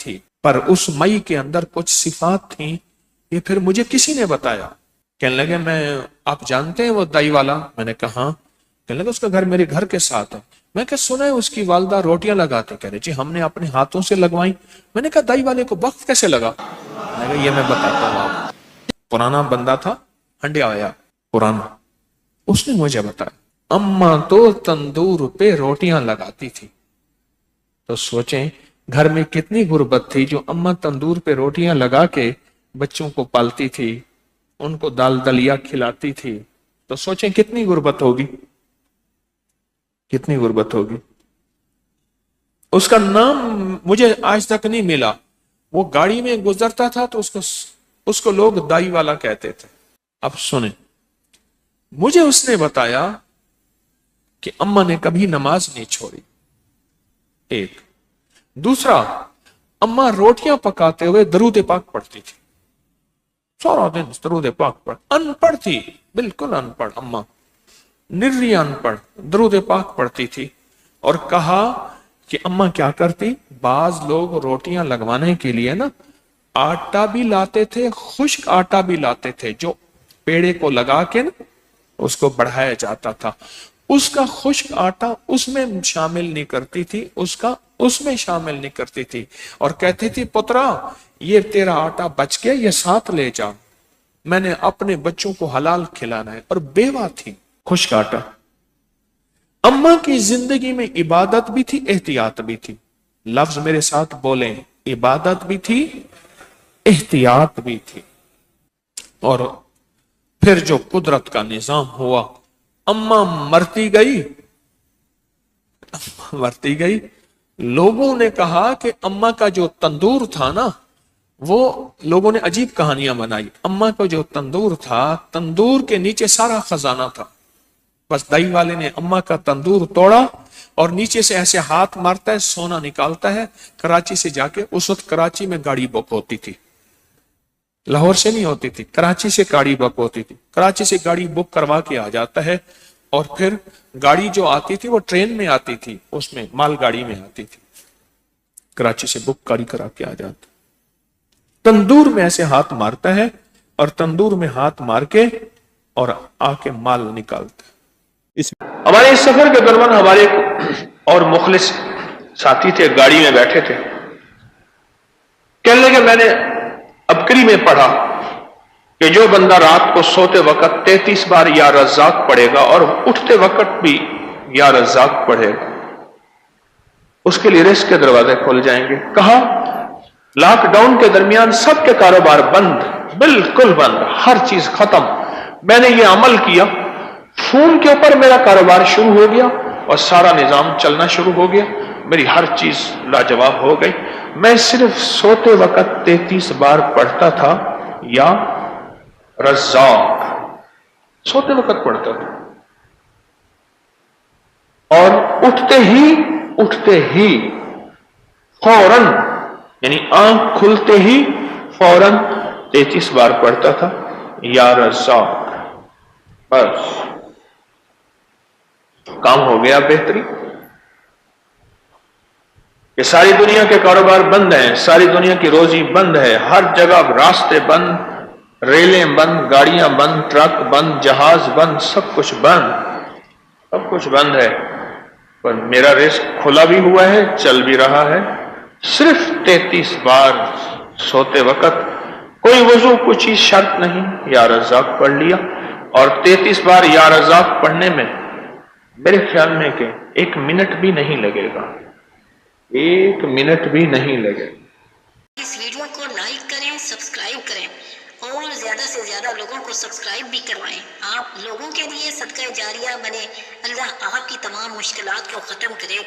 थी, पर उस मई के अंदर कुछ सिफात थी, ये फिर मुझे किसी ने बताया। कहने लगे आप जानते हैं वो दाई वाला? मैंने कहा हाँ। कहने लगे उसका घर मेरे घर के साथ है। मैं क्या सुना है उसकी वालदा रोटियां लगाती। कह रहे जी हमने अपने हाथों से लगवाई। मैंने कहा दाई वाले को वक्त कैसे लगा? मैंने कहा ये मैं बताता हूँ आपको। पुराना बंदा था, हंडिया आया पुराना, उसने मुझे बताया अम्मा तो तंदूर पे रोटियां लगाती थी। तो सोचें घर में कितनी गुर्बत थी, जो अम्मा तंदूर पे रोटियां लगा के बच्चों को पालती थी, उनको दाल दलिया खिलाती थी। तो सोचें कितनी गुर्बत होगी, कितनी गुर्बत होगी। उसका नाम मुझे आज तक नहीं मिला। वो गाड़ी में गुजरता था तो उसको लोग दाई वाला कहते थे। अब सुने, मुझे उसने बताया कि अम्मा ने कभी नमाज नहीं छोड़ी, एक। दूसरा, अम्मा रोटियां पकाते हुए दरूद पाक पढ़ती थी, सारा दिन दरूद पाक पढ़। अनपढ़ थी, बिल्कुल अनपढ़ अम्मा, निर्री अनपढ़, दरूद पाक पढ़ती थी। और कहा कि अम्मा क्या करती, बाज लोग रोटियां लगवाने के लिए ना आटा भी लाते थे, खुश्क आटा भी लाते थे, जो पेड़े को लगा के ना उसको बढ़ाया जाता था। उसका खुश्क आटा उसमें शामिल नहीं करती थी, उसका उसमें शामिल नहीं करती थी। और कहती थी पुत्रा ये तेरा आटा बच गया, ये साथ ले जा, मैंने अपने बच्चों को हलाल खिलाना है। और बेवा थी, खुश्क आटा। अम्मा की जिंदगी में इबादत भी थी, एहतियात भी थी। लफ्ज मेरे साथ बोले, इबादत भी थी, एहतियात भी थी। और फिर जो कुदरत का निजाम हुआ, अम्मा मरती गई, मरती गई। लोगों ने कहा कि अम्मा का जो तंदूर था ना, वो लोगों ने अजीब कहानियां बनाई। अम्मा का जो तंदूर था, तंदूर के नीचे सारा खजाना था। बस दही वाले ने अम्मा का तंदूर तोड़ा और नीचे से ऐसे हाथ मारता है, सोना निकालता है। कराची से जाके, उस वक्त कराची में गाड़ी बुक होती थी, लाहौर से नहीं होती थी, कराची से गाड़ी बुक होती थी। कराची से गाड़ी बुक करवा के आ जाता है, और फिर गाड़ी जो आती थी वो ट्रेन में आती थी, उसमें मालगाड़ी में आती थी। कराची से बुक गाड़ी करा के आ जाता, तंदूर में ऐसे हाथ मारता है और तंदूर में हाथ मार के और आके माल निकालता है। हमारे इस सफर के दौरान हमारे और मुखलिस साथी थे, गाड़ी में बैठे थे। कहने लगे मैंने अबकरी में पढ़ा कि जो बंदा रात को सोते वक्त 33 बार या रज़्ज़ाक़ पढ़ेगा और उठते वक्त भी या रज़्ज़ाक़ पढ़ेगा, उसके लिए रिस्क के दरवाजे खुल जाएंगे। कहा लॉकडाउन के दरमियान सबके कारोबार बंद, बिल्कुल बंद, हर चीज खत्म। मैंने ये अमल किया, फोन के ऊपर मेरा कारोबार शुरू हो गया और सारा निजाम चलना शुरू हो गया, मेरी हर चीज लाजवाब हो गई। मैं सिर्फ सोते वक्त 33 बार पढ़ता था या रज़्ज़ाक़, सोते वक्त पढ़ता था, और उठते ही फौरन, यानी आंख खुलते ही फौरन 33 बार पढ़ता था या रज़्ज़ाक़। बस काम हो गया बेहतरीन। कि सारी दुनिया के कारोबार बंद हैं, सारी दुनिया की रोजी बंद है, हर जगह रास्ते बंद, रेलें बंद, गाड़ियां बंद, ट्रक बंद, जहाज बंद, सब कुछ बंद, सब कुछ बंद है। पर मेरा रिस्क खुला भी हुआ है, चल भी रहा है। सिर्फ 33 बार सोते वक्त, कोई वजू कुछ ही शर्त नहीं, या रज़्ज़ाक़ पढ़ लिया। और 33 बार या रज़्ज़ाक़ पढ़ने में मेरे ख्याल में कि 1 मिनट भी नहीं लगेगा, 1 मिनट भी नहीं लगेगा। इस वीडियो को लाइक करें, सब्सक्राइब करें और ज्यादा से ज्यादा लोगों को सब्सक्राइब भी करवाएं। आप लोगों के लिए सदका जारिया बने। अल्लाह आपकी तमाम मुश्किलात को खत्म करेगा।